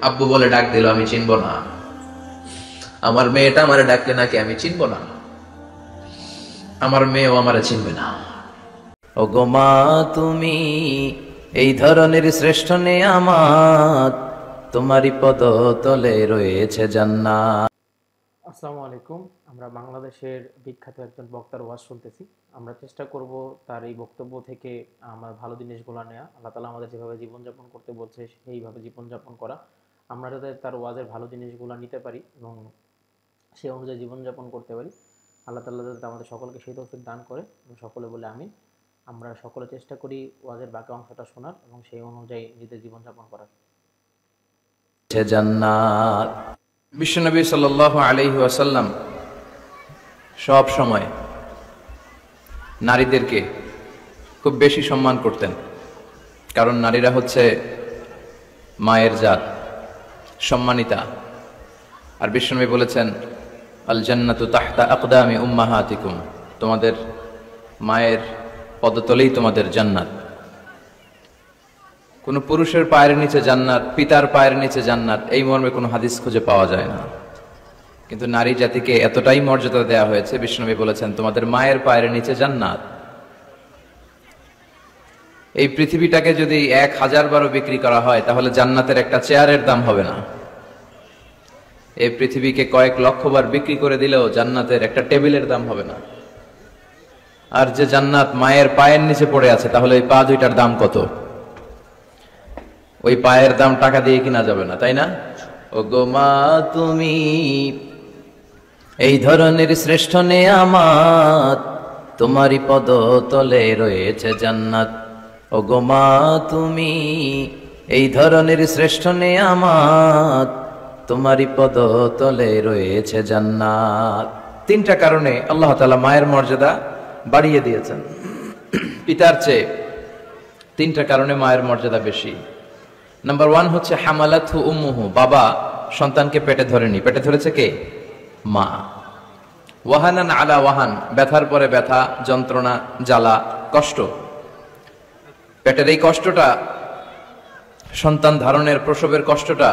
আব্বু বলে ডাক দিল, আমি চিনব না। আমার মেয়েটা আমারে ডাকলে নাকি আমি চিনব না, আমার মেয়েও আমারে চিনবে না। ও গো মা, তুমি এই ধরনের শ্রেষ্ঠ নেয়ামত, তোমারই পদ তলে রয়েছে জান্নাত। আসসালামু আলাইকুম। আমরা বাংলাদেশের বিখ্যাত একজন বক্তার ওয়াজ শুনতেছি। আমরা চেষ্টা করব তার এই বক্তব্য থেকে আমার ভালো জিনিসগুলো নেওয়া, আল্লাহ তাআলা আমাদের যেভাবে জীবনযাপন করতে বলছে সেইভাবে জীবনযাপন করা। আমরা যাতে তার ওয়াজের ভালো জিনিসগুলো নিতে পারি এবং সে অনুযায়ী জীবনযাপন করতে পারি, আল্লাহ তাআলা যাতে আমাদের সকলকে সেই তৌফিক দান করে। এবং সকলে বলে আমিন। আমরা সকলে চেষ্টা করি ওয়াজের বাকি অংশটা শোনার এবং সেই অনুযায়ী নিজেদের জীবনযাপন করার। জান্নাত। বিশ্বনবী সাল্লাল্লাহু আলাইহি ওয়াসাল্লাম সব সময় নারীদেরকে খুব বেশি সম্মান করতেন, কারণ নারীরা হচ্ছে মায়ের জাত, সম্মানিতা। আর বিশ্বনবী বলেছেন, আল জান্নাতু তাহতা আকদামি উম্মাহাতিকুম, তোমাদের মায়ের পদতলেই তোমাদের জান্নাত। কোনো পুরুষের পায়ের নিচে জান্নাত, পিতার পায়ের নিচে জান্নাত, এই মর্মে কোনো হাদিস খুঁজে পাওয়া যায় না। কিন্তু নারী জাতিকে এতটাই মর্যাদা দেওয়া হয়েছে, বিষ্ণুনবী বলেছেন তোমাদের মায়ের পায়ের নিচে জান্নাত। এই পৃথিবীটাকে যদি 1000 বারও বিক্রি করা হয় তাহলে জান্নাতের একটা চেয়ারের দাম হবে না। এই পৃথিবীকে কয়েক লক্ষ বার বিক্রি করে দিলেও জান্নাতের একটা টেবিলের দাম হবে না। আর যে জান্নাত মায়ের পায়ের নিচে পড়ে আছে, তাহলে ওই পা দুইটার দাম কত? ওই পায়ের দাম টাকা দিয়ে কিনা যাবে না, তাই না? ও গো মা, তুমি এই ধরনের শ্রেষ্ঠ নেয়ামত, তোমারই পদ তলে রয়েছে জান্নাত। ও গো মা, তুমি এই ধরনের শ্রেষ্ঠ নেয়ামত, তোমারই পদ তলে রয়েছে জান্নাত। 3টা কারণে আল্লাহ তাআলা মায়ের মর্যাদা বাড়িয়ে দিয়েছেন পিতার চেয়ে। 3টা কারণে মায়ের মর্যাদা বেশি। নাম্বার 1 হচ্ছে হামালাতহু উম্মুহু, বাবা সন্তানকে পেটে ধরেনি, পেটে ধরেছে কে? মা। ওয়াহানান আলা ওয়াহান, ব্যথার পরে ব্যথা, যন্ত্রণা, জ্বালা, কষ্ট। পেটের এই কষ্টটা, সন্তান ধারণের প্রসবের কষ্টটা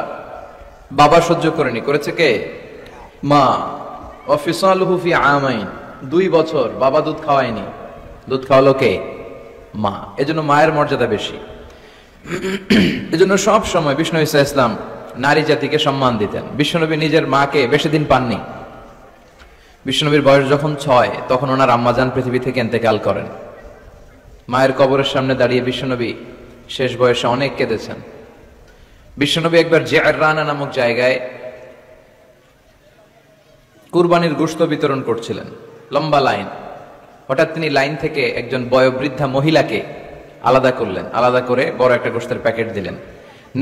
বাবা সহ্য করেনি, করেছে কে? মা। ওয়া ফিসালুহু ফি আমাইন, 2 বছর বাবা দুধ খাওয়ায়নি, দুধ খাওয়ালো কে? মা। এজন্য মায়ের মর্যাদা বেশি। এজন্য সব সময় বিষ্ণু ঈসা ইসলাম নারী জাতিকে সম্মান দিতেন। বিশ্বনবী নিজের মাকে বেশি দিন পাননি। বিশ্বনবীর বয়স যখন 6, তখন ওনার আম্মাজান পৃথিবী থেকে ইন্তেকাল করেন। মায়ের কবরের সামনে দাঁড়িয়ে বিশ্বনবী শেষ বয়সে অনেক কেঁদেছেন। বিশ্বনবী একবার জিআররানা নামক জায়গায় কুরবানির গোশত বিতরণ করছিলেন, লম্বা লাইন। হঠাৎ তিনি লাইন থেকে একজন বয়োবৃদ্ধা মহিলাকে আলাদা করলেন, আলাদা করে বড় একটা গোশতের প্যাকেট দিলেন।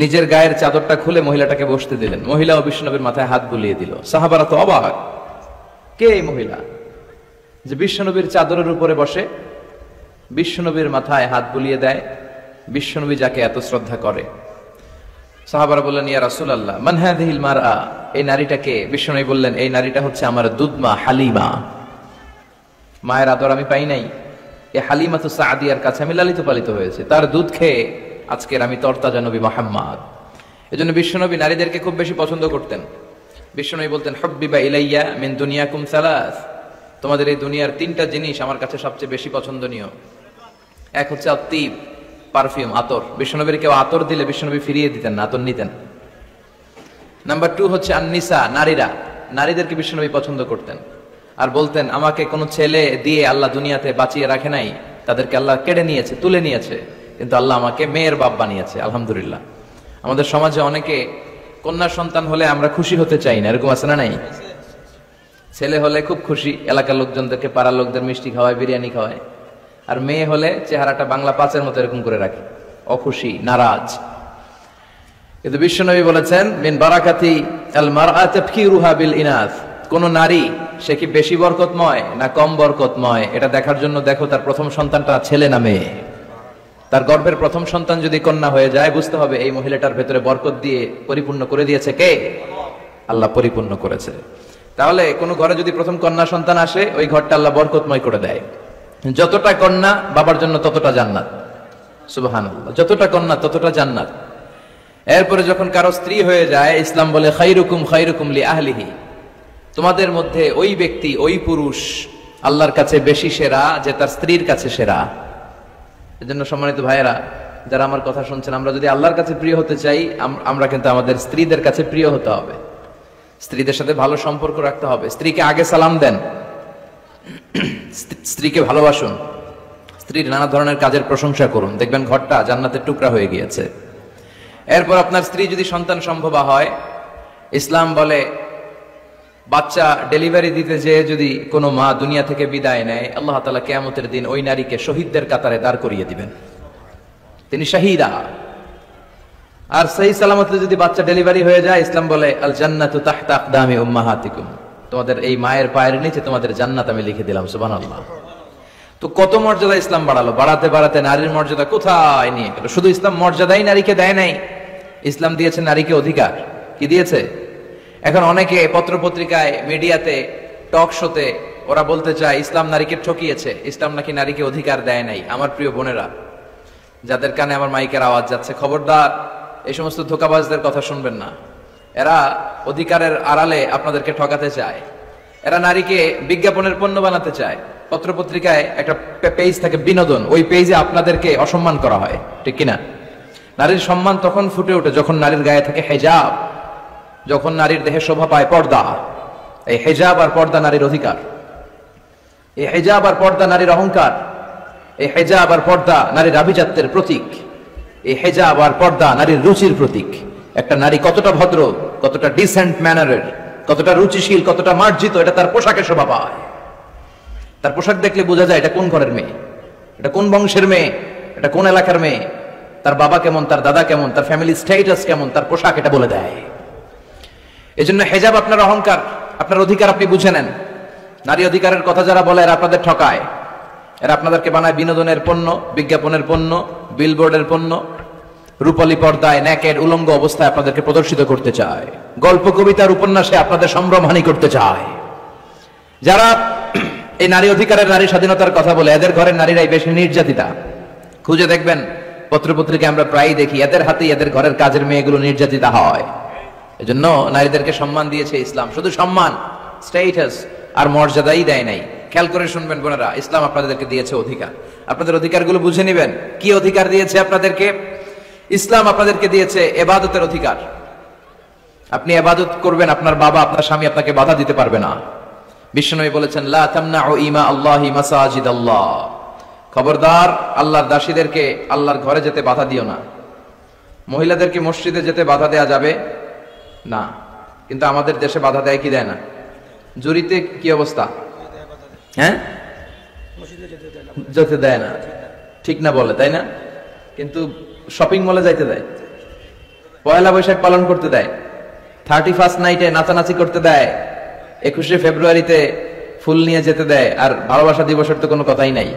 নিজের গায়ের চাদরটা খুলে মহিলাটাকে বসতে দিলেন। মহিলা ও বিশ্বনবীর মাথায় হাত বুলিয়ে দিল। সাহাবারা তো অবাক, কে এই মহিলা যে বিশ্বনবীর চাদরের উপরে বসে, বিশ্বনবীর মাথায় হাত বুলিয়ে দেয়, বিশ্বনবী যাকে এত শ্রদ্ধা করে। সাহাবারা বললেন, ইয়া রাসূলুল্লাহ, মান হাযিহিল মারআ, এই নারীটাকে? বিশ্বনবী বললেন, এই নারীটা হচ্ছে আমার দুধমা হালিমা। মায়ের আদর আমি পাই নাই, এই হালিমাতু সাদিয়ার কাছে আমি লালিত পালিত হয়েছে, তার দুধ খেয়ে আজকের আমি তরতাজা নবী মুহাম্মদ। এজন্য বিশ্বনবী নারীদেরকে খুব বেশি পছন্দ করতেন। বিশ্বনবী বলতেন, হুব্বিবা ইলাইয়া মিন দুনিয়াকুম সালাস, তোমাদের এই দুনিয়ার 3টা জিনিস আমার কাছে সবচেয়ে বেশি পছন্দনীয়। এক হচ্ছে আত্তিব, পারফিউম, আতর। বিশ্বনবীর কেউ আতর দিলে বিশ্বনবী ফিরিয়ে দিতেন না, আতর নিতেন। নাম্বার 2 হচ্ছে আন-নিসা, নারীরা। নারীদেরকে বিশ্বনবী পছন্দ করতেন আর বলতেন, আমাকে কোনো ছেলে দিয়ে আল্লাহ দুনিয়াতে বাঁচিয়ে রাখে নাই, তাদেরকে আল্লাহ কেড়ে নিয়েছে, তুলে নিয়েছে, কিন্তু আল্লাহ আমাকে মেয়ের বাপ বানিয়েছে, আলহামদুলিল্লাহ। আমাদের সমাজে অনেকে কন্যা সন্তান হলে আমরা খুশি হতে চাই না, এরকম আছে না নাই? ছেলে হলে খুব খুশি, এলাকার লোকজনদেরকে, পাড়ার লোকদের মিষ্টি খাওয়ায়, বিরিয়ানি খাওয়ায়। আর মেয়ে হলে চেহারাটা বাংলা 5-এর মতো এরকম করে রাখে, অখুশি, নারাজ। কিন্তু বিশ্বনবী বলেছেন, মিন বারাকাতি আল মারআ তাফকিরুহা বিল ইনাস, কোন নারী সে কি বেশি বরকতময় না কম বরকতময়, এটা দেখার জন্য দেখো তার প্রথম সন্তানটা ছেলে না মেয়ে। তার গর্ভের প্রথম সন্তান যদি কন্যা হয়ে যায়, বুঝতে হবে এই মহিলাটার ভেতরে বরকত দিয়ে পরিপূর্ণ করে দিয়েছে কে? আল্লাহ পরিপূর্ণ করেছে। তাহলে কোন ঘরে যদি প্রথম কন্যা সন্তান আসে, ওই ঘরটা আল্লাহ বরকতময় করে দেয়। যতটা কন্যা বাবার জন্য ততটা জান্নাত, সুবহানাল্লাহ। যতটা কন্যা ততটা জান্নাত। এরপরে যখন কারো স্ত্রী হয়ে যায়, ইসলাম বলে খাইরুকুম খাইরুকুম লি আহলিহি, তোমাদের মধ্যে ওই ব্যক্তি, ওই পুরুষ আল্লাহর কাছে বেশি সেরা যে তার স্ত্রীর কাছে সেরা। এজন্য সম্মানিত ভাইয়েরা, যারা আমার কথা শুনছেন, আমরা যদি আল্লাহর কাছে প্রিয় হতে চাই, আমরা কিন্তু আমাদের স্ত্রীদের কাছে প্রিয় হতে হবে, স্ত্রীদের সাথে ভালো সম্পর্ক রাখতে হবে। স্ত্রীকে আগে সালাম দেন, স্ত্রীকে ভালোবাসুন, স্ত্রীর নানা ধরনের কাজের প্রশংসা করুন, দেখবেন ঘরটা জান্নাতের টুকরা হয়ে গিয়েছে। এরপর আপনার স্ত্রী যদি সন্তান সম্ভবা হয়, ইসলাম বলে বাচ্চা ডেলিভারি দিতে যেয়ে যদি কোনো মা দুনিয়া থেকে বিদায় নেয়, আল্লাহ তাআলা কিয়ামতের দিন ওই নারীকে শহীদদের কাতারে দাঁড় করিয়ে দিবেন, তিনি শাহীদা। আর সহি সালামতে যদি বাচ্চা ডেলিভারি হয়ে যায়, ইসলাম বলে আল জান্নাতু তাহতা আকদামি উম্মাহাতিকুম, তোমাদের এই মায়ের পায়ের নিচে তোমাদের জান্নাত আমি লিখে দিলাম। সুবহানাল্লাহ। তো কত মর্যাদা ইসলাম বাড়ালো, বাড়াতে বাড়াতে নারীর মর্যাদা কোথায় নিয়ে গেল। শুধু ইসলাম মর্যাদাই নারীকে দেয় নাই, ইসলাম দিয়েছে নারীকে অধিকার। কি দিয়েছে? এখন অনেকে পত্র পত্রিকায়, মিডিয়াতে, টক শোতে ওরা বলতে চায় ইসলাম নারীকে ঠকিয়েছে, ইসলাম নাকি নারীকে অধিকার দেয় নাই। আমার প্রিয় বোনেরা, যাদের কানে আমার মাইকের আওয়াজ যাচ্ছে, খবরদার, এই সমস্ত ধোঁকাবাজদের কথা শুনবেন না। এরা অধিকারের আড়ালে আপনাদেরকে ঠকাতে চায়, এরা নারীকে বিজ্ঞাপনের পণ্য বানাতে চায়। পত্রপত্রিকায় একটা পেজ থাকে বিনোদন, ওই পেজে আপনাদেরকে অসম্মান করা হয়, ঠিক কিনা? নারীর সম্মান তখন ফুটে ওঠে যখন নারীর গায়ে থাকে হেজাব, যখন নারীর দেহে শোভা পায় পর্দা। এই হেজাব আর পর্দা নারীর অধিকার, এই হেজাব আর পর্দা নারীর অহংকার, এই হেজাব আর পর্দা নারীর আভিজাত্যের প্রতীক, এই হেজাব আর পর্দা নারীর রুচির প্রতীক। একটা নারী কতটা ভদ্র, কতটা ডিসেন্ট ম্যানারের, কতটা রুচিশীল, কতটা মার্জিত, এটা তার পোশাকে শোভা পায়। তার পোশাক দেখলে বোঝা যায় এটা কোন ঘরের মেয়ে, এটা কোন বংশের মেয়ে, এটা কোন এলাকার মেয়ে, তার বাবা কেমন, তার দাদা কেমন, তার ফ্যামিলি স্ট্যাটাস কেমন, তার পোশাক এটা বলে দেয়। এজন্য হেজাব আপনার অহংকার, আপনার অধিকার, আপনি বুঝে নেন। নারী অধিকারের কথা যারা বলে এরা আপনাদের ঠকায়, এরা আপনাদেরকে বানায় বিনোদনের পণ্য, বিজ্ঞাপনের পণ্য, বিলবোর্ডের পণ্য। রূপালী পর্দায় নেকেড উলঙ্গ অবস্থায় আপনাদেরকে প্রদর্শিত করতে চায়, গল্প কবিতার উপন্যাসে আপনাদের সম্ভ্রমহানি করতে চায়। যারা এই নারী অধিকারের, নারী স্বাধীনতার কথা বলে, এদের ঘরের নারীরাই বেশি নির্যাতিতা। খুঁজে দেখবেন পত্রপত্রিকায় আমরা প্রায়ই দেখি এদের হাতেই এদের ঘরের কাজের মেয়েগুলো নির্যাতিতা হয়। এজন্য নারীদেরকে সম্মান দিয়েছে ইসলাম, শুধু সম্মান, স্ট্যাটাস আর মর্যাদাই দেয় নাই। খেয়াল করে শুনবেন বোনেরা, ইসলাম আপনাদেরকে দিয়েছে অধিকার, আপনাদের অধিকারগুলো বুঝে নেবেন। কি অধিকার দিয়েছে আপনাদেরকে? ইসলাম আপনাদেরকে দিয়েছে ইবাদতের অধিকার। আপনি ইবাদত করবেন, আপনার বাবা, আপনার স্বামী আপনাকে বাধা দিতে পারবে না। বিশ্বনবী বলেছেন লা তামনাউ ইমা আল্লাহি মাসাজিদ আল্লাহ, খবরদার আল্লাহর দাসীদেরকে আল্লাহর ঘরে যেতে বাধা দিও না। মহিলাদেরকে মসজিদে যেতে বাধা দেয়া যাবে না, কিন্তু আমাদের দেশে বাধা দেয় কি দেয় না? জুরিতে কি অবস্থা? হ্যাঁ, যেতে দেয় না, ঠিক না বলে, তাই না? কিন্তু শপিং মলে যাইতে দেয়, পয়লা বৈশাখ পালন করতে দেয়, 31st নাইটে নাচানাচি করতে দেয়, 21শে ফেব্রুয়ারিতে ফুল নিয়ে যেতে দেয়। আর ভালোবাসা দিবসের তো কোনো কথাই নাই।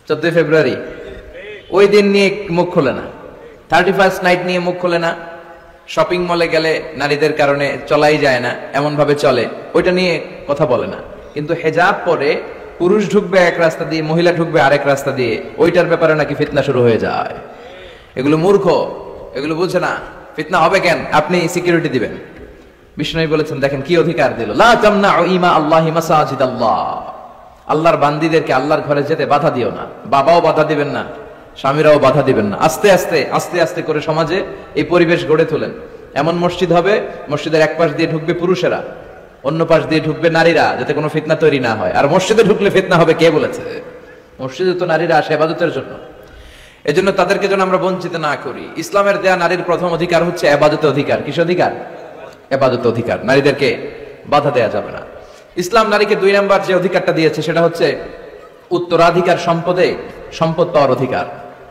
14 ফেব্রুয়ারি ওই দিন নিয়ে মুখ খোলে না, 31st নাইট নিয়ে মুখ খোলে না। শপিং মলে গেলে নারীদের কারণে চলাই যায় না, এমন ভাবে চলে, ওইটা নিয়ে কথা বলে না। কিন্তু হেজাব পরে পুরুষ ঢুকবে এক রাস্তা দিয়ে, মহিলা ঢুকবে আরেক রাস্তা দিয়ে, ওইটার ব্যাপারে নাকি ফিতনা শুরু হয়ে যায়। এগুলো মূর্খ, এগুলো বুঝে না। ফিতনা হবে কেন? আপনি সিকিউরিটি দিবেন। বিষ্ণু বলেছেন, দেখেন কি অধিকার দিল, লা তামনাউ ইমা আল্লাহি মাসাজিদ আল্লাহ, আল্লাহর বান্দীদেরকে আল্লাহর ঘরে যেতে বাধা দিও না। বাবাও বাধা দিবেন না, স্বামীরাও বাধা দিবেন না। আস্তে আস্তে আস্তে আস্তে করে সমাজে এই পরিবেশ গড়ে তোলেন। এমন মসজিদ হবে, মসজিদের এক পাশ দিয়ে ঢুকবে পুরুষেরা, অন্য পাশ দিয়ে ঢুকবে নারীরা, যাতে কোনো ফিতনা তৈরি না হয়। আর মসজিদে ঢুকলে ফিতনা হবে কে বলেছে? মসজিদে তো নারীরা আসে ইবাদতের জন্য। এজন্য তাদেরকে যেন আমরা বঞ্চিত না করি। ইসলামের দেয়া নারীর প্রথম অধিকার হচ্ছে ইবাদতের অধিকার। কিস অধিকার? ইবাদতের অধিকার। নারীদেরকে বাধা দেয়া যাবে না। ইসলাম নারীকে 2 নাম্বার যে অধিকারটা দিয়েছে সেটা হচ্ছে উত্তরাধিকার সম্পদে সম্পদ পাওয়ার অধিকার।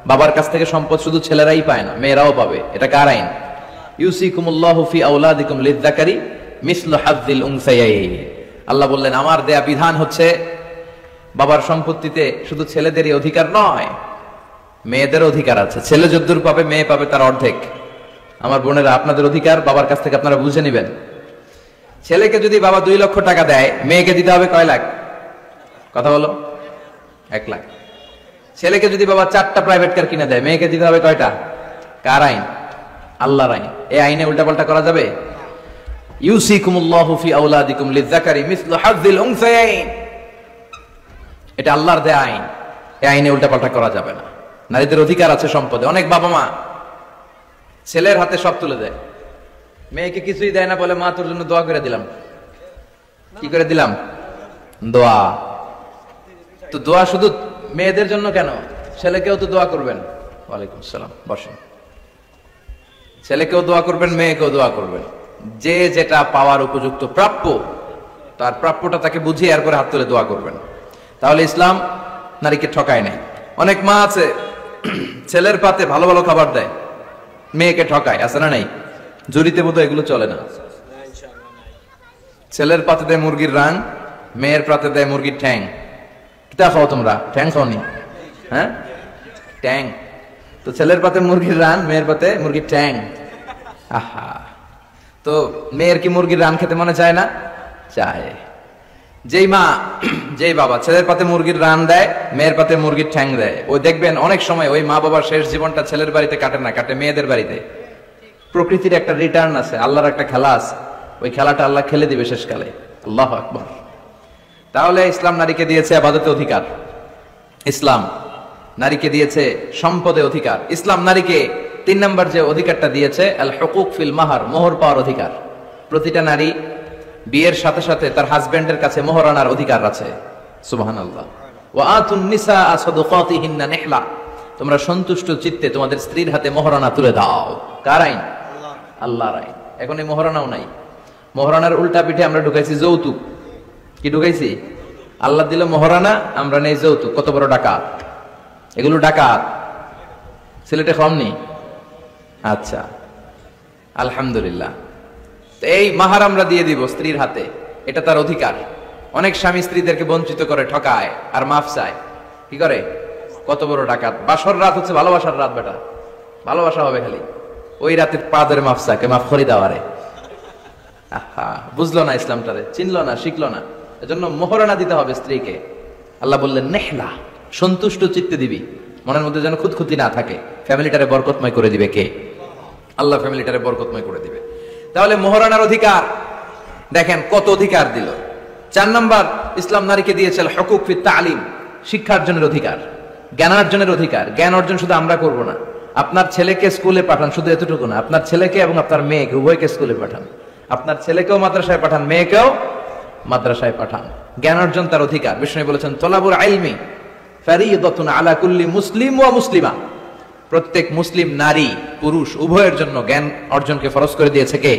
বাবার কাছ থেকে সম্পদ শুধু ছেলেরাই পায় না, মেয়েরাও পাবে। এটা কার আইন? ইউসিকুমুল্লাহু ফি আওলাদিকুম লিযযাকারি মিসলু হাযযিল উনসায়াইন। আল্লাহ বললেন, আমার দেয়া বিধান হচ্ছে বাবার সম্পত্তিতে শুধু ছেলেদেরই অধিকার নয়, মেয়েদের অধিকার আছে। ছেলে যদ্দূর পাবে, মেয়ে পাবে তার অর্ধেক। আমার বোনেরা, আপনাদের অধিকার বাবার কাছ থেকে আপনারা বুঝে নেবেন। ছেলেকে যদি বাবা 2 লক্ষ টাকা দেয়, মেয়েকে দিতে হবে কয় লাখ? কথা বলো, 1 লাখ। ছেলেকে যদি বাবা 4টা প্রাইভেট কার কিনে দেয়, মেয়েকে দিতে হবে কয়টা? কার আইন? আল্লাহর আইন, এই আইনে উল্টাপাল্টা করা যাবে? ইউসিকুমুল্লাহু ফি আওলাদিকুম লিযযাকারি মিসলু হাযযিল উনসায়াইন, এটা আল্লাহর দেয়া আইন, এই আইনে উল্টাপাল্টা করা যাবে না। নারীদের অধিকার আছে সম্পদে। অনেক বাবা মা ছেলের হাতে সব তুলে দেয়, মেয়েকে কিছুই দেয় না, বলে মা তোর জন্য দোয়া করে দিলাম। কি করে দিলাম? দোয়া। তো দোয়া শুধু মেয়েদের জন্য কেন, ছেলেকেও তো দোয়া করবেন। ওয়ালাইকুম আসসালাম, বসেন। ছেলেকেও দোয়া করবেন, মেয়েকেও দোয়া করবেন। যে যেটা পাওয়ার উপযুক্ত প্রাপ্য, তার প্রাপ্যটা তাকে বুঝিয়ে এরপরে হাত তুলে দোয়া করবেন। তাহলে ইসলাম নারীকে ঠকায় নাই। অনেক মা আছে ছেলের পাতে ভালো ভালো খাবার দেয়, মেয়েকে ঠকায়, আছে না নাই? জুরিতে বোধহয় এগুলো চলে না। ছেলের পাতে দেয় মুরগির রান, মেয়ের পাতে দেয় মুরগির ঠ্যাং। কিতা খাও তোমরা? ঠ্যাং খাওনি? হ্যাঁ, ট্যাং। তো ছেলের পাতে মুরগির রান, মেয়ের পাতে মুরগির ঠ্যাং। আহা, তো মেয়ের কি মুরগির রান খেতে মনে চায় না? চায়। যেই মা, যেই বাবা ছেলের পাতে মুরগির রান দেয়, মেয়ের পাতে মুরগির ঠ্যাং দেয়, ওই দেখবেন অনেক সময় ওই মা বাবার শেষ জীবনটা ছেলের বাড়িতে কাটে না, কাটে মেয়েদের বাড়িতে। প্রকৃতির একটা রিটার্ন আছে, আল্লাহর একটা খেলা আছে, ওই খেলাটা আল্লাহ খেলে দিবে শেষকালে। আল্লাহু আকবার। তাহলে ইসলাম নারীকে দিয়েছে ইবাদতে অধিকার, ইসলাম নারীকে দিয়েছে সম্পদে অধিকার। ইসলাম নারীকে 3 নম্বর যে অধিকারটা দিয়েছে, আল হুকুক ফিল মাহার, মোহর পাওয়ার অধিকার। প্রতিটা নারী বিয়ের সাথে সাথে তার হাজবেন্ডের কাছে মোহর আনার অধিকার আছে। সুবহানাল্লাহ। ওয়া আতুন নিসা সাদাকাতিহিন্না নিহলা, তোমরা সন্তুষ্ট চিত্তে তোমাদের স্ত্রীর হাতে মোহরানা তুলে দাও। কার আইন? আল্লাহর আইন। এখন এই মোহরানাও নাই। মোহরানার উল্টা পিঠে আমরা ঢুকাইছি যৌতুক। কি ঢুকাইছি? আল্লাহ দিল মোহরানা, আমরা নেই যৌতুক। কত বড় ডাকাত! এগুলো ডাকাত। সিলেটে কমনি? আচ্ছা, আলহামদুলিল্লাহ। এই মাহার আমরা দিয়ে দিব স্ত্রীর হাতে, এটা তার অধিকার। অনেক স্বামী স্ত্রীদেরকে বঞ্চিত করে, ঠকায় আর মাফ চায়। কি করে? কত বড় ডাকাত! বাসর রাত হচ্ছে ভালোবাসার রাত, বেটা ভালোবাসা হবে খালি, ওই রাতে পাদের মাফ চাকে, মাফ করি দেওয়ারে। আহা, বুঝলো না ইসলামটারে, চিনলো না, শিখলো না। এজন্য মোহরানা দিতে হবে স্ত্রীকে। আল্লাহ বললেন নেহলা, সন্তুষ্ট চিত্তে দিবি, মনের মধ্যে যেন খুঁতখুঁতি না থাকে। ফ্যামিলিটারে বরকতময় করে দিবে কে? আল্লাহ ফ্যামিলিটারে বরকতময় করে দিবে। তাহলে মোহরানার অধিকার দেখেন কত অধিকার দিল। 4 নম্বর ইসলাম নারীকে দিয়েছে হুকুক ফি তালিম, শিক্ষার্জনের অধিকার, জ্ঞানার্জনের অধিকার। জ্ঞান অর্জন শুধু আমরা করব না, আপনার ছেলেকে স্কুলে পাঠান, শুধু এতটুকু না, আপনার ছেলেকে এবং আপনার মেয়েকে উভয়কে স্কুলে পাঠান। আপনার ছেলেকেও মাদ্রাসায় পাঠান, মেয়েকেও মাদ্রাসায় পাঠান। জ্ঞান অর্জন তার অধিকার। বিষ্ণু বলেছেন তলাবুল ইলমি ফারিদাতুন আলা কুল্লি মুসলিম ওয়া মুসলিমা, প্রত্যেক মুসলিম নারী পুরুষ উভয়ের জন্য জ্ঞান অর্জনকে ফরজ করে দিয়েছে কে?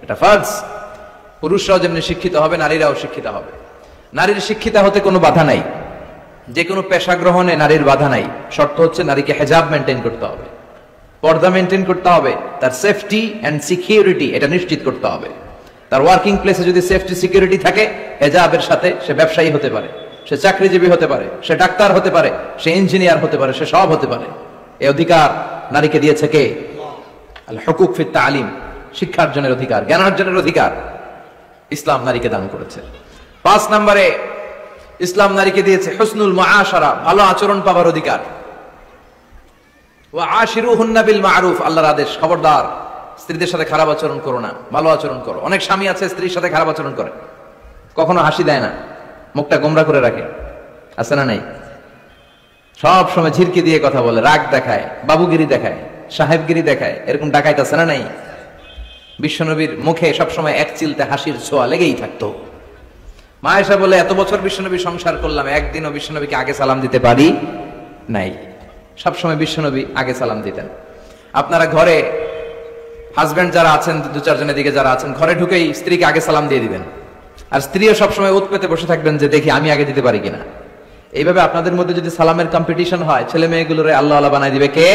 এটা ফরজ। পুরুষরাও যেমনি শিক্ষিত হবে, নারীরাও শিক্ষিত হবে। নারীর শিক্ষিত হতে কোনো বাধা নাই, যে কোনো পেশা গ্রহণে নারীর বাধা নাই। শর্ত হচ্ছে নারীকে হেজাব মেনটেন করতে হবে, পর্দা মেনটেন করতে হবে, তার সেফটি এন্ড সিকিউরিটি এটা নিশ্চিত করতে হবে। তার ওয়ার্কিং প্লেসে যদি সেফটি সিকিউরিটি থাকে, হেজাবের সাথে সে ব্যবসায়ী হতে পারে, সে চাকরিজীবী হতে পারে, সে ডাক্তার হতে পারে, সে ইঞ্জিনিয়ার হতে পারে, সে সব হতে পারে। এই অধিকার নারীকে দিয়েছে কে? আল হুকুক ফি তালিম, শিক্ষার্জনের অধিকার, জ্ঞানার্জনের অধিকার ইসলাম নারীকে দান করেছে। 5 নম্বরে ইসলাম নারীকে দিয়েছে হুসনুল মুআশারা, ভালো আচরণ পাবার অধিকার। ওয়া আশিরুহুন্না বিল মারুফ, আল্লাহর আদেশ, খবরদার স্ত্রীদের সাথে খারাপ আচরণ করো না, ভালো আচরণ করো। অনেক স্বামী আছে স্ত্রীর সাথে খারাপ আচরণ করে, কখনো হাসি দেয় না, মুখটা গোমরা করে রাখে, আছে না নাই? সব সময় ঝিরকি দিয়ে কথা বলে, রাগ দেখায়, বাবুগিরি দেখায়, সাহেবগিরি দেখায়, এরকম ডাকাইত আছে না নাই? বিশ্বনবীর মুখে সবসময় এক চিলতে হাসির ছোঁয়া লেগেই থাকতো। মা আয়েশা বলে, এত বছর বিশ্বনবী সংসার করলাম, একদিনও বিশ্বনবীকে আগে সালাম দিতে পারি নাই। সবসময় বিশ্বনবী আগে সালাম দিতেন। আপনারা ঘরে হাজবেন্ড যারা আছেন, 2-4 জনের দিকে যারা আছেন, ঘরে ঢুকেই স্ত্রীকে আগে সালাম দিয়ে দিবেন, আর স্ত্রীও সবসময় উৎ পেতে বসে থাকবেন যে দেখি আমি আগে দিতে পারি কিনা। এইভাবে আপনাদের মধ্যে যদি সালামের কম্পিটিশন হয়, ছেলে মেয়েগুলোরে আল্লাহ আল্লাহ বানাই দিবে কে?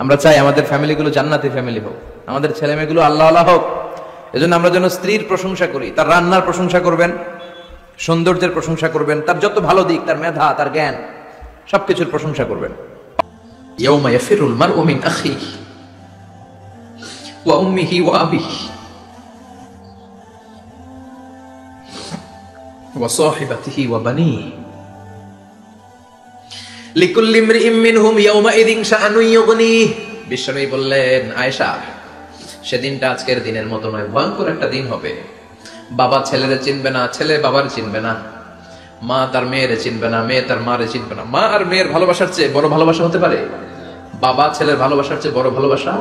আমরা চাই আমাদের ফ্যামিলিগুলো জান্নাতি ফ্যামিলি হোক, আমাদের ছেলে মেয়েগুলো আল্লাহ আল্লাহ হোক। এজন্য আমরা যেন স্ত্রীর প্রশংসা করি, তার রান্নার প্রশংসা করবেন, সৌন্দর্যের প্রশংসা করবেন, তার যত ভালো দিক, তার মেধা, তার জ্ঞান, সবকিছুর প্রশংসা করবেন। ইয়াউমা ইয়াফিরুল মারউ মিন আখিহি ওয়া উম্মিহি ওয়া আবিহি ওয়া সাহিবাতিহি ওয়া বানিহি লিকুল্লি ইমরিইম মিনহুম ইয়াউমা ইযিন শাআনুন ইউগনিহি। বিশ্বনবী বললেন, আয়েশা, সেদিনটা আজকের দিনের মতো নয়, ভয়ঙ্কর একটা দিন হবে। বাবা ছেলেরে চিনবে না, ছেলে বাবার চিনবে না, মা তার মেয়েরে চিনবে না, মেয়ে তার মারে চিনবে না। মা আর মেয়ের ভালোবাসার চেয়ে বড় ভালোবাসা হতে পারে? বাবা ছেলের ভালোবাসার চেয়ে বড় ভালোবাসা?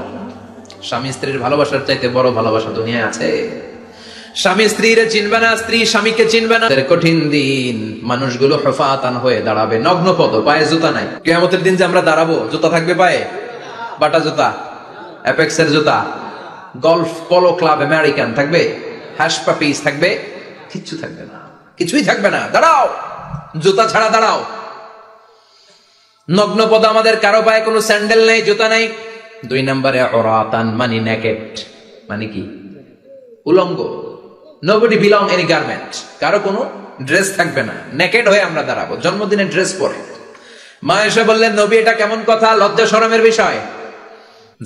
স্বামী স্ত্রীর ভালোবাসার চাইতে বড় ভালোবাসা দুনিয়ায় আছে? স্বামী স্ত্রীরে চিনবে না, স্ত্রী স্বামীকে চিনবে না। কঠিন দিন, মানুষগুলো হফাতান হয়ে দাঁড়াবে, নগ্ন পদ, পায়ে জুতা নাই। কিয়ামতের দিন যে আমরা দাঁড়াবো, জুতা থাকবে পায়ে? বাটা জুতা, অ্যাপেক্সের জুতা, গলফ পোলো ক্লাব আমেরিকান থাকবে? হ্যাশ পাপিস থাকবে? কিচ্ছু থাকবে না, কিছুই থাকবে না। দাঁড়াও, জুতা ছাড়া দাঁড়াও। নগ্ন পদ, আমাদের কারো পায়ে কোনো স্যান্ডেল নেই, জুতা নেই। 2 নম্বরে অরাতান, মানে নেকেড, মানে কি? উলঙ্গ। nobody belong any garment, কারো কোনো ড্রেস থাকবে না, নেকেড হয়ে আমরা দাঁড়াবো, জন্মদিনে ড্রেস পরে। মা এসে বললেন, নবী এটা কেমন কথা, লজ্জা শরমের বিষয়।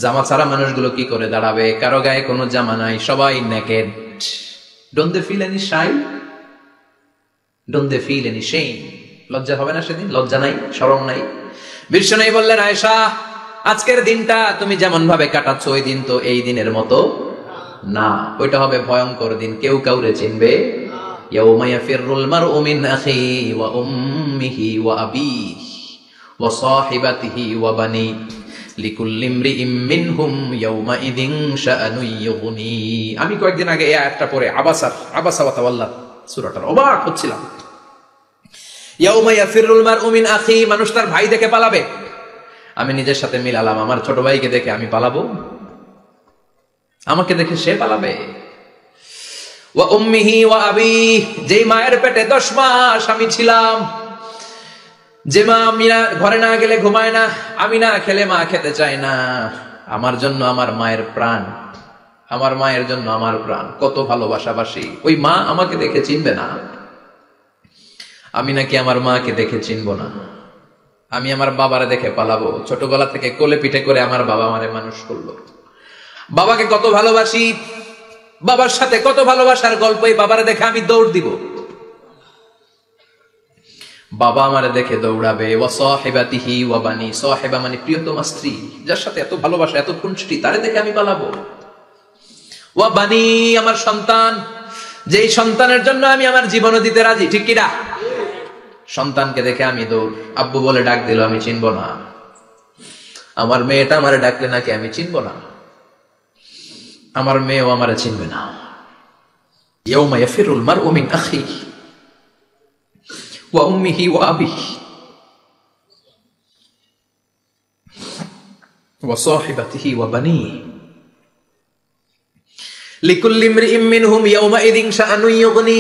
জামা ছাড়া মানুষগুলো কি করে দাঁড়াবে? কারো গায়ে কোনো জামা নাই, সবাই naked. Don't they feel any shy? Don't they feel any shame? লজ্জা হবে না সেদিন? লজ্জা নাই, শরম নাই। বিশ্বনবী বললেন, আয়েশা, আজকের দিনটা তুমি যেমন ভাবে কাটাচ্ছ, ওই দিন তো এই দিনের মতো না, ওইটা হবে ভয়ঙ্কর দিন, কেউ কাউরে চিনবে। ইয়াউমা ইয়াফিরুল মারউ মিন আখিহি ওয়া উম্মিহি ওয়া আবিহি ওয়া সাহিবাতিহি ওয়া বানি লিকুল্লি ইমরিইম মিনহুম ইয়াউমা ইযিন শাআনুন ইউগনি। আমি কয়েকদিন আগে এই আয়াতটা পড়ে আবাসা ওয়া তাওয়াল্লা সূরাটার অবাক হচ্ছিলাম। ইয়াউমা ইয়াফিরুল মারউ মিন আখিহি, মানুষ তার ভাই দেখে পালাবে। আমি নিজের সাথে মিলালাম, আমার ছোট ভাইকে দেখে আমি পালাবো? আমাকে দেখে সে পালাবে? ওয়া উম্মিহি ওয়া আবিহি, যেই মায়ের পেটে 10 মাস আমি ছিলাম, যে মা আমি না ঘরে না গেলে ঘুমায় না, আমি না খেলে মা খেতে চায় না, আমার জন্য আমার মায়ের প্রাণ, আমার মায়ের জন্য আমার প্রাণ, কত ভালোবাসাবাসী। ওই মা আমাকে দেখে চিনবে না, আমি নাকি আমার মাকে দেখে চিনবো না। আমি আমার বাবারে দেখে পালাবো। ছোটবেলা থেকে কোলে পিঠে করে আমার বাবা আমারে মানুষ করলো। বাবাকে কত ভালোবাসি, বাবার সাথে কত ভালোবাসার গল্প, এই বাবারে দেখে আমি দৌড় দিব। বাবা আমারে দেখে দৌড়াবে। ওয়া সাহিবাতিহি ওয়া বানি, সাহিবা মানে প্রিয়তমা স্ত্রী, যার সাথে এত ভালোবাসা, এত খুনসুটি, তারে দেখে আমি পালাবো। ওয়া বানি, আমার সন্তান, যেই সন্তানের জন্য আমি আমার জীবনও দিতে রাজি, ঠিক কি না? সন্তানকে দেখে আমি দৌড়। আব্বু বলে ডাক দিল, আমি চিনবো না। আমার মেয়েটা আমারে ডাকলে নাকি আমি চিনবো না, আমার মেয়েও আমারে চিনবে না। ইয়াউমা ইয়াফিরুল মারউ মিন আখিহি ওয়া উম্মিহি ওয়া আবিহি ওয়া সাহিবাতিহি ওয়া বানিহি লিকুল্লি ইমরিইম মিনহুম ইয়াউমা ইযিন শাআনুন ইউগনি।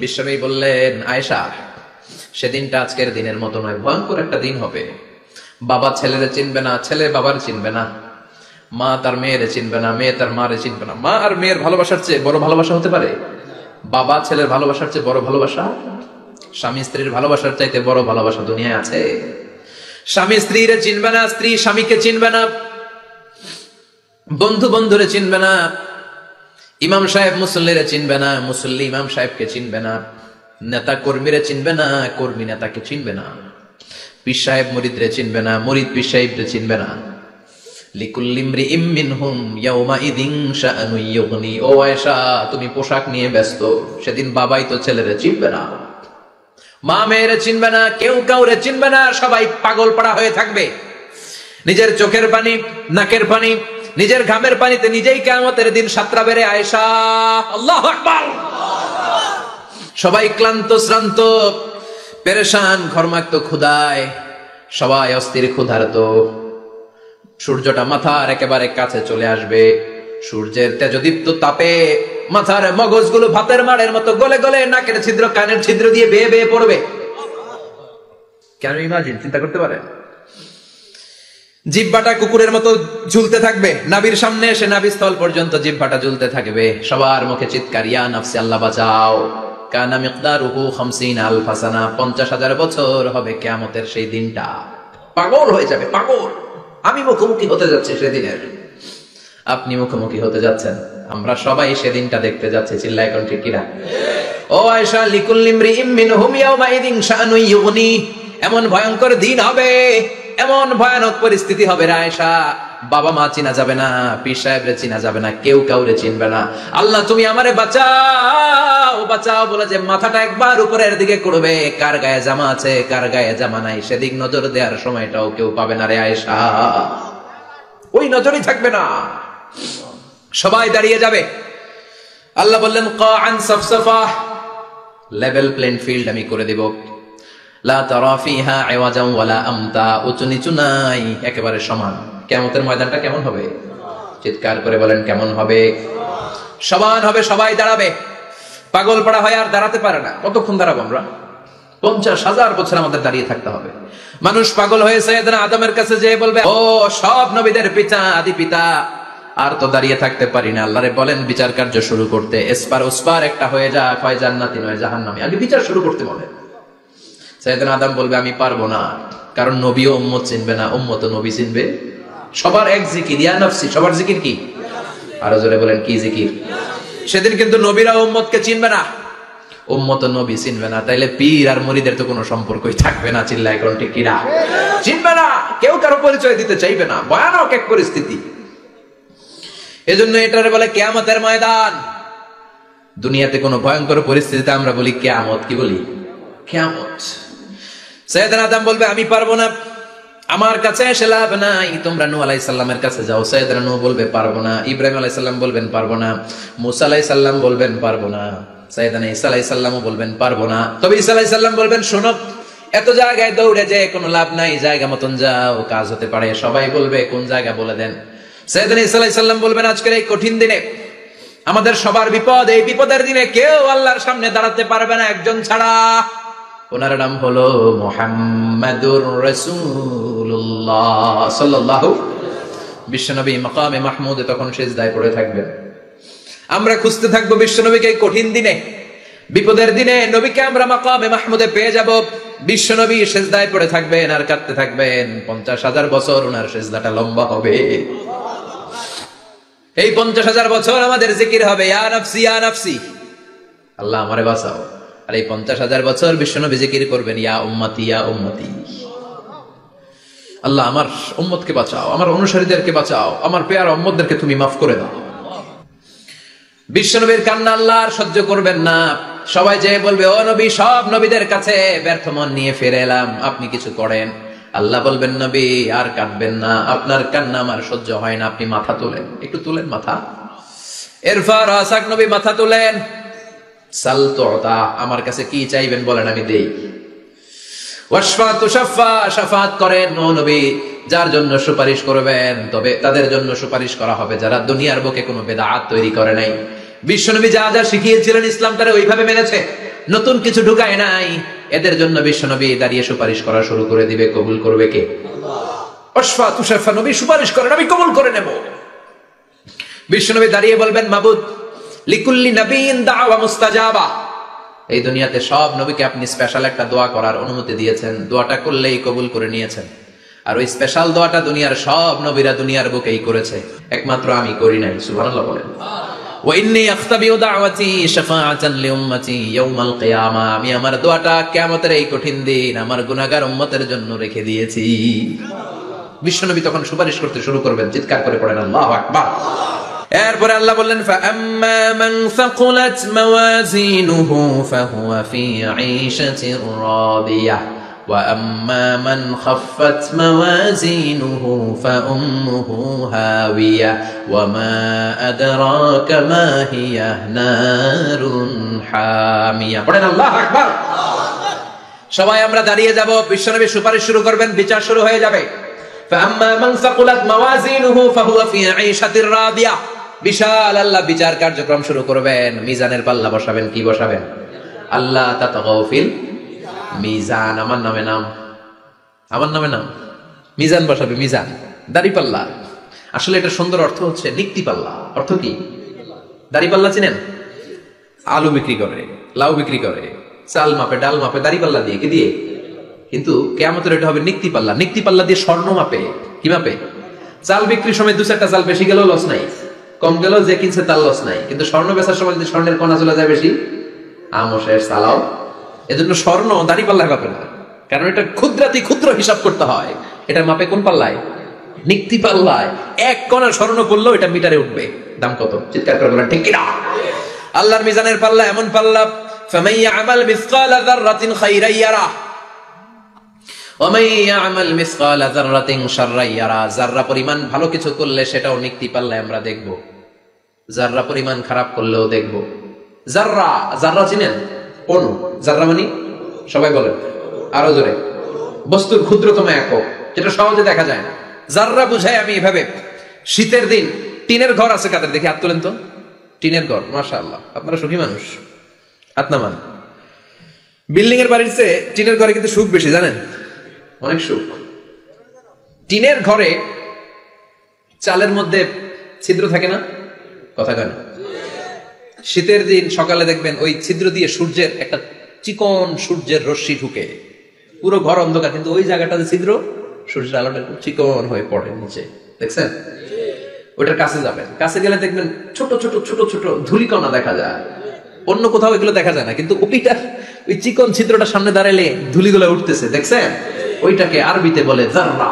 বিশ্বনবী বললেন, আয়েশা, সেদিনটা আজকের দিনের মতো নয়, ভয়ঙ্কর একটা দিন হবে। বাবা ছেলেরে চিনবে না, ছেলে বাবার চিনবে না, মা তার মেয়েরে চিনবে না, মেয়ে তার মারে চিনবে না। মা আর মেয়ের ভালোবাসার চেয়ে বড় ভালোবাসা হতে পারে? বাবা ছেলের ভালোবাসার চেয়ে বড় ভালোবাসা? স্বামী স্ত্রীর ভালোবাসার চাইতে বড় ভালোবাসা দুনিয়ায় আছে? স্বামী স্ত্রীরে চিনবে না, স্ত্রী স্বামীকে চিনবে না, বন্ধু বন্ধুরে চিনবে না, ইমাম সাহেব মুসল্লিরে চিনবে না, মুসল্লি ইমাম সাহেবকে চিনবে না, নেতা কর্মীরে চিনবে না, কর্মী নেতাকে চিনবে না, পীর সাহেব মুরিদরে চিনবে না, মুরিদ পীর সাহেবরে চিনবে না। লিকুল্লি ইমরিইম মিনহুম ইয়াউমা ইযিন শাআনুন ইউগনি। ও আয়েশা, তুমি পোশাক নিয়ে ব্যস্ত, সেদিন বাবাই তো ছেলেরে চিনবে না, মা মেয়েরে চিনবে না, কেউ কাউরে চিনবে না, সবাই পাগল পাড়া হয়ে থাকবে। নিজের চোখের পানি, নাকের পানি, নিজের ঘামের পানিতে নিজেই কিয়ামতের দিন সাতরা বেড়ে আয়েশা, আল্লাহু আকবার। সবাই ক্লান্ত শ্রান্ত, পেরেশান, ঘর্মাক্ত, ক্ষুধায়, সবাই অস্থির ক্ষুধার্ত। সূর্যটা মাথার একেবারে কাছে চলে আসবে, সূর্যের তেজদীপ্ত তাপে মাথার মগজগুলো ভাতের মাড়ের মতো গলে গলে নাকের ছিদ্র, কানের ছিদ্র দিয়ে বেয়ে বেয়ে পড়বে। কেন ইমাজিন, চিন্তা করতে পারেন? জিহ্বাটা কুকুরের মতো ঝুলতে থাকবে, নাভির সামনে এসে নাভিস্থল পর্যন্ত জিহ্বাটা ঝুলতে থাকবে। সবার মুখে চিৎকার, ইয়া নাফসি, আল্লাহ বাঁচাও। কানা মিকদারুহু 50,000 সানা, 50,000 বছর হবে কিয়ামতের সেই দিনটা। পাগল হয়ে যাবে, পাগল। আমি মুখোমুখি হতে যাচ্ছি সেদিনের, আপনি মুখোমুখি হতে যাচ্ছেন, আমরা সবাই সেদিনটা দেখতে যাচ্ছি। চিল্লায় কোন ঠিক কিনা? ও আয়েশা, লিকুল্লি ইমরিইম মিনহুম ইয়াউমা ইযিন শাআনুন ইউগনি। এমন ভয়ঙ্কর দিন হবে, এমন ভয়ানক পরিস্থিতি হবে রে আয়েশা, বাবা মা চিনা যাবে না, পীর সাহেবরে চিনা যাবে না, কেউ কাউরে চিনবে না। আল্লাহ তুমি আমারে বাঁচাও বাঁচাও বলে যে মাথাটা একবার উপরের দিকে করবে, কার গায়ে জামা আছে কার গায়ে জামা নাই সেদিক নজর দেওয়ার সময়টাও কেউ পাবে না রে আয়েশা। ওই নজরই থাকবে না, সবাই দাঁড়িয়ে যাবে। আল্লাহ বললেন কাআন সাফসাফা, লেভেল প্লেন ফিল্ড আমি করে দেব। লা তারা ফিহা আওয়াজান ওয়ালা আমতা, উঁচু নিচু নাই, একেবারে সমান। কিয়ামতের ময়দানটা কেমন হবে? চিৎকার করে বলেন কেমন হবে? সমান হবে, সবাই দাঁড়াবে। পাগল পাড়া হয় আর দাঁড়াতে পারে না। কতক্ষণ দাঁড়াবো আমরা? 50,000 বছর আমাদের দাঁড়িয়ে থাকতে হবে। মানুষ পাগল হয়ে সাইয়েদনা আদমের কাছে যেয়ে বলবে, ও সব নবীদের পিতা আদি পিতা, আর তো দাঁড়িয়ে থাকতে পারি না। আল্লাহরে বলেন বিচার কার্য শুরু করতে। এসপার ওসপার একটা হয়ে যা, হয় জান্নাতি নয় জাহান্নামী, আগে বিচার শুরু করতে বলে। সাইয়েদনা আদম বলবে আমি পারবো না, কারণ নবীও উম্মত চিনবে না, উম্মত নবী চিনবে। সবার এক জিকির, ইয়া নফসি, সবার জিকির কি? আরো জোরে বলেন কি জিকির? সেদিন কিন্তু নবীরা উম্মতকে চিনবে না, উম্মত নবী চিনবে না। তাইলে পীর আর মুরিদের তো কোনো সম্পর্কই থাকবে না। চিল্লায় কোন ঠিক কিনা? চিনবে না, কেউ কারো পরিচয় দিতে চাইবে না। ভয়ানক এক পরিস্থিতি। এজন্য এটারে বলে কিয়ামতের ময়দান। দুনিয়াতে কোনো ভয়ঙ্কর পরিস্থিতিতে আমরা বলি কিয়ামত, কি বলি? কিয়ামত। সাইয়েদনা আদম বলবে আমি পারবো না, আমার কাছে এসে লাভ নাই, তোমরা নূহ আলাইহিস সালামের কাছে যাও। সাইয়েদনা নূহ বলবে পারবো না, ইব্রাহিম আলাইহিস সালাম বলবেন পারবো না, মুসা আলাইহিস সালাম বলবেন পারবো না, সাইয়েদনা ঈসা আলাইহিস সালামও বলবেন পারবো না। তবে ঈসা আলাইহিস সালাম বলবেন শোনো, এত জায়গায় দৌড়ে যে কোনো লাভ নাই, জায়গা মতন যাও, কাজ হতে পারে। সবাই বলবে কোন জায়গা বলে দেন। সাইয়েদনা ঈসা আলাইহিস সালাম বলবেন আজকের এই কঠিন দিনে আমাদের সবার বিপদ, এই বিপদের দিনে কেউ আল্লাহর সামনে দাঁড়াতে পারবে না একজন ছাড়া। ওনার নাম হলো মুহাম্মাদুর রাসূলুল্লাহ সাল্লাল্লাহু। বিশ্বনবী মাকামে মাহমুদে তখন সিজদায় পড়ে থাকবেন। আমরা খুঁজতে থাকবো বিশ্বনবীকে এই কঠিন দিনে, বিপদের দিনে নবীকে আমরা মাকামে মাহমুদে পেয়ে যাব। বিশ্বনবী সিজদায় পড়ে থাকবেন আর কাঁদতে থাকবেন। 50,000 বছর ওনার সিজদাটা লম্বা হবে। এই 50,000 বছর আমাদের জিকির হবে ইয়া নাফসি ইয়া নাফসি, আল্লাহ আমারে বাঁচাও। আর এই 50,000 বছর বিশ্বনবী জিকির করবেন ইয়া উম্মতি ইয়া উম্মতি, আল্লাহ আমার উম্মতকে বাঁচাও, আমার অনুসারীদেরকে বাঁচাও, আমার পেয়ারা উম্মতদেরকে তুমি মাফ করে দাও। বিশ্বনবীর কান্না আল্লাহ আর সহ্য করবেন না। সবাই যে বলবে ও নবী, সব নবীদের কাছে ব্যর্থ মন নিয়ে ফিরে এলাম, আপনি কিছু করেন। আল্লাহ বলবেন নবী আর কাঁদবেন না, আপনার কান্না আমার সহ্য হয় না, আপনি মাথা তোলেন, একটু তোলেন মাথা। এরফা রাসাক, নবী মাথা তোলেন। সাল তুতা, আমার কাছে কি চাইবেন বলেন আমি দেই। ওয়াশফা তুশাফা, শাফাত করেন ও নবী, যার জন্য সুপারিশ করবেন তবে তাদের জন্য সুপারিশ করা হবে যারা দুনিয়ার বুকে কোনো বেদাত তৈরি করে নাই। বিশ্বনবী যা যা শিখিয়েছিলেন ইসলামটারে ওইভাবে মেনেছে, নতুন কিছু ঢুকায় নাই। এদের জন্য বিশ্বনবী দাঁড়িয়ে সুপারিশ করা শুরু করে দিবে। কবুল করবে কে? আল্লাহ। ওয়াশফা তুশাফা, নবী সুপারিশ করেন, আমি কবুল করে নেব। বিশ্বনবী দাঁড়িয়ে বলবেন মাবুদ লিকুল্লি নবিয়্যিন দাওয়া মুস্তাজাবা, এই দুনিয়াতে সব নবীকে আপনি স্পেশাল একটা দোয়া করার অনুমতি দিয়েছেন, দোয়াটা করলেই কবুল করে নিয়েছেন। আর ওই স্পেশাল দোয়াটা দুনিয়ার সব নবীরা দুনিয়ার বুকেই করেছে, একমাত্র আমি করি নাই। সুবহানাল্লাহ বলেন। ওয়া ইন্নী আখতাবিউ দাওয়াতি শাফাআতান লিউম্মতি ইয়াউমাল কিয়ামা, আমি আমার দোয়াটা কিয়ামতের এই কঠিন দিন আমার গুনাহগার উম্মতের জন্য রেখে দিয়েছি। বিশ্বনবী তখন সুপারিশ করতে শুরু করবেন, চিৎকার করে পড়েন আল্লাহু আকবার। এরপরে আল্লাহ বললেন ফাআম্মা মান সাকুলাত মাওয়াজিনুহু ফাহুয়া ফি ঈশাতির রাদিয়াহ ওয়া আম্মা মান খাফফাত মাওয়াজিনুহু ফাউম্মুহু হাওিয়া ওয়া মা আদরাকা মা হিয়া নারুন হামিয়া। পড়েন আল্লাহু আকবার। সবাই আমরা দাঁড়িয়ে যাব, বিশ্বনবী সুপারিশ শুরু করবেন, বিচার শুরু হয়ে যাবে। ফাআম্মা মান সাকুলাত মাওয়াজিনুহু ফাহুয়া ফি ঈশাতির রাদিয়াহ, বিশাল আল্লাহ বিচার কার্যক্রম শুরু করবেন। মিজানের পাল্লা বসাবেন, কি বসাবেন? আল্লাহ তাতাগাউ ফিল মিজান, আমার নামে নাম, আমার নামে নাম, মিজান বসাবে, মিজান দাড়ি পাল্লা। আসলে এটা সুন্দর অর্থ হচ্ছে নিক্তি পাল্লা। অর্থ কি? দাড়ি পাল্লা চিনেন? আলু বিক্রি করে, লাউ বিক্রি করে, চাল মাপে, ডাল মাপে, দাড়ি পাল্লা দিয়ে, কি দিয়ে? কিন্তু কিয়ামতের এটা হবে নিক্তি পাল্লা। নিক্তি পাল্লা দিয়ে স্বর্ণ মাপে। কি মাপে? চাল বিক্রির সময় 2-4টা চাল বেশি গেলেও লস নাই, কম গেলেও যে কিনছে তার লস নাই। কিন্তু স্বর্ণ বেচার সময় যদি স্বর্ণের কণা চলে যায় বেশি, আমশের সালাও। এজন্য স্বর্ণ দাড়ি পাল্লায় মাপে না, কারণ এটা ক্ষুদ্রাতি ক্ষুদ্র হিসাব করতে হয়। এটা মাপে কোন পাল্লায়? নিক্তি পাল্লায় এক কণা স্বর্ণ করলেও এটা মিটারে উঠবে। দাম কত? চিৎকার করে বলেন ঠিক কিনা? আল্লাহর মিজানের পাল্লা এমন পাল্লা, ফামান ইয়ামাল মিসকালা যাররাতিন খাইরান ইয়ারা ওয়া মান ইয়ামাল মিসকালা যাররাতিন শাররান ইয়ারা। যাররা পরিমাণ ভালো কিছু করলে সেটাও নিক্তি পাল্লায় আমরা দেখব, যাররা পরিমাণ খারাপ করলেও দেখব। যাররা, যাররা চিনেন? অণু। যাররা মানে সবাই বলেন আরো জোরে, বস্তুর ক্ষুদ্রতম একক, যেটা সহজে দেখা যায় না। যাররা বুঝায় আমি এভাবে, শীতের দিন টিনের ঘর আছে কাদের? দেখি হাত তোলেন তো। টিনের ঘর, মাশাআল্লাহ, আপনারা সুখী মানুষ, হাত নামান। বিল্ডিং এর বাড়ির চেয়ে টিনের ঘরে কিন্তু সুখ বেশি, জানেন? অনেক সুখ। টিনের ঘরে চালের মধ্যে ছিদ্র থাকে না? কথা কেন? শীতের দিন সকালে দেখবেন ওই ছিদ্র দিয়ে সূর্যের একটা চিকন সূর্যের রশ্মি ঢুকে, পুরো ঘর অন্ধকার, কিন্তু ওই জায়গাটাতে ছিদ্র, সূর্যের আলোটা চিকন হয়ে পড়ে নিচে, দেখছেন? ওটার কাছে যাবেন, কাছে গেলে দেখবেন ছোট ছোট ছোট ছোট ধূলিকণা দেখা যায়। অন্য কোথাও এগুলো দেখা যায় না, কিন্তু ওইটা, ওই চিকন ছিদ্রটা সামনে দাঁড়ালে ধূলিগুলো উঠতেছে, দেখছেন? ওইটাকে আরবিতে বলে যাররা।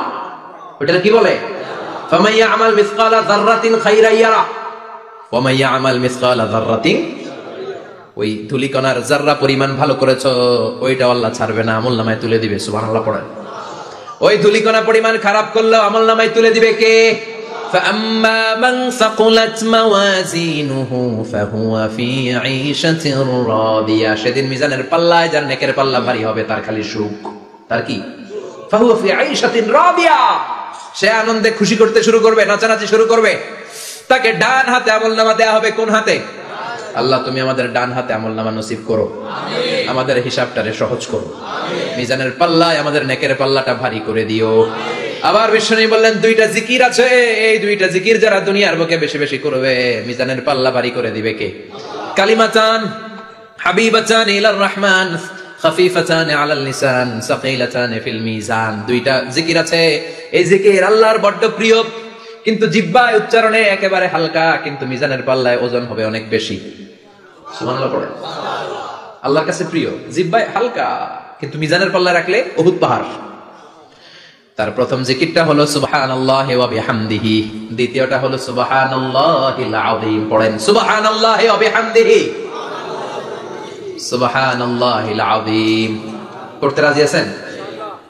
ওইটা কি বলে? ফামান ইয়ামাল মিসকালা যাররাতিন খাইরান ইয়ারা ওয়া মান ইয়ামাল মিসকালা যাররাতিন। ওই ধূলিকণার যাররা পরিমাণ ভালো করেছো, ওইটা আল্লাহ ছাড়বে না, আমলনামায় তুলে দিবে। সুবহানাল্লাহ পড়েন। ওই ধূলিকণা পরিমাণ খারাপ করলেও আমলনামায় তুলে দিবে কে? فأما من ثقلت موازينه فهو في عيشة راضية। সেদিন মিজানের পাল্লায় যার নেকের পাল্লা ভারী হবে তার খালি সুখ। তার কি? فهو في عيشة راضية। সে আনন্দে খুশি করতে শুরু করবে, নাচানাচি শুরু করবে। তাকে ডান হাতে আমলনামা দেয়া হবে। কোন হাতে? আল্লাহ তুমি আমাদের ডান হাতে আমলনামা নসিব করো, আমাদের হিসাবটারে সহজ করো, মিজানের পাল্লায় আমাদের নেকের পাল্লাটা ভারী করে দিও। আবার বিষ্ণু বললেন দুইটা জিকির আছে, এই দুইটা জিকির যারা দুনিয়ার বুকে বেশি বেশি করবে মিজানের পাল্লা ভারী করে দিবে কে? কালিমাতান হাবিবাতান ইলার রহমান খাফিফাতান আলাল লিসান সাকিলাতান ফিল মিজান। দুইটা জিকির আছে, এই জিকির আল্লাহর বড় প্রিয়, কিন্তু জিহ্বায় উচ্চারণে একেবারে হালকা, কিন্তু মিজানের পাল্লায় ওজন হবে অনেক বেশি। সুবহানাল্লাহ পড়ে। আল্লাহর কাছে প্রিয়, জিহ্বায় হালকা, কিন্তু মিজানের পাল্লায় রাখলে উহুদ পাহাড়। তার প্রথম জিকিরটা হলো সুবহানাল্লাহি ওয়া বিহামদিহি, দ্বিতীয়টা হলো সুবহানাল্লাহিল আযীম। পড়েন সুবহানাল্লাহি ওয়া বিহামদিহি, সুবহানাল্লাহিল আযীম। পড়তে রাজি আছেন?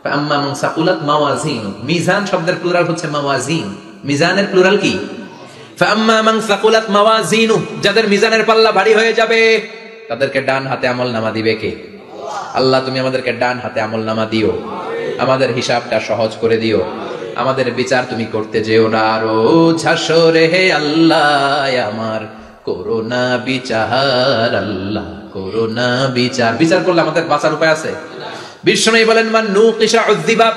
ফাআম্মা মান সাকুলাত মাওয়াজিন, মিজান শব্দের প্লুরাল হচ্ছে মাওয়াজিন, মিজানের প্লুরাল কি? ফাআম্মা মান সাকুলাত মাওয়াজিনু, যাদের মিজানের পাল্লা ভারী হয়ে যাবে তাদেরকে ডান হাতে আমলনামা দিবে কে? আল্লাহ তুমি আমাদেরকে ডান হাতে আমলনামা দিও, আমাদের হিসাবটা সহজ করে দিও, আমাদের বিচার তুমি করতে যেও না রোজ হাসরে হে আল্লাহ আমার, করোনা বিচার আল্লাহ, করোনা বিচার। বিচার করলে আমাদের বাঁচার উপায় আছে? বিষ্ণু বলেন মান নুকিশা উযযিবা,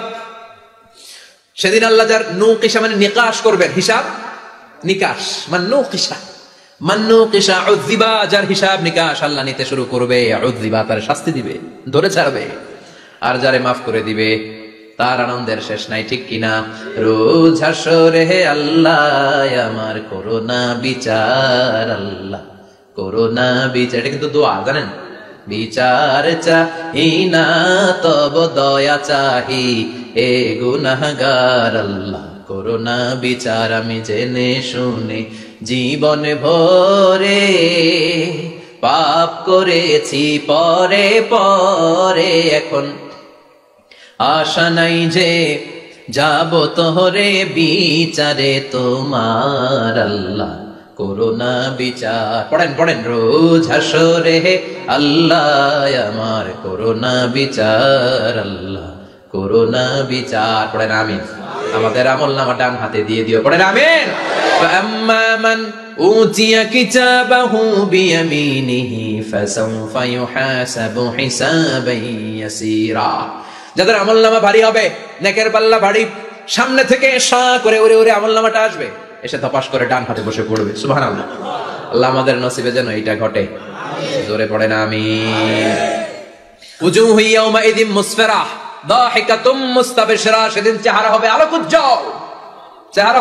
সেদিন আল্লাহ যার নুকিশা মানে নিকাশ করবেন, হিসাব নিকাশ, মান নুকিশা উযযিবা, যার হিসাব নিকাশ আল্লাহ নিতে শুরু করবে, উযযিবা তার শাস্তি দিবে, ধরে ছাড়বে। আর যারে মাফ করে দিবে তার আনন্দের শেষ নাই, ঠিক কিনা? রোজ হাসরে হে আল্লাহ আমার, করোনা বিচার আল্লাহ, করোনা বিচার। এটা কিন্তু দোয়া, জানেন? বিচার চাহি না তব দয়া চাহি এ গুনাহগার আল্লাহ, করোনা বিচার। আমি জেনে শুনে জীবন ভরে পাপ করেছি পরে পরে, এখন আশা নাই যে যাব তোহরে বিচারে তোমার আল্লাহ, করোনা বিচার। পড়েন পড়েন রোজ হাসরে হে আল্লাহ আমার, করোনা বিচার আল্লাহ, করোনা বিচার। পড়েন আমিন। আমাদের আমলনামা ডান হাতে দিয়ে দিও, পড়েন আমিন। ফাআম্মা মান উতিয়া কিতাবাহু বিয়ামিনিহি ফাসাউফা ইউহাসাবু হিসাবান ইয়াসীরা। যাদের আমলনামা ভারী হবে, নেকের পাল্লা ভারী, সামনে থেকে সা করে উড়ে উড়ে আমলনামাটা আসবে, এসে ধপাস করে ডান হাতে বসে পড়বে। সুবহানাল্লাহ। আল্লাহ আমাদের নসিবে যেন এটা ঘটে, জোরে পড়েন আমিন। উজুহু ইয়াউমাইযিন মুসফিরা দাহিকাতুম মুস্তাবশিরা, সেদিন চেহারা হবে আলোকোজ্জ্বল, চেহারা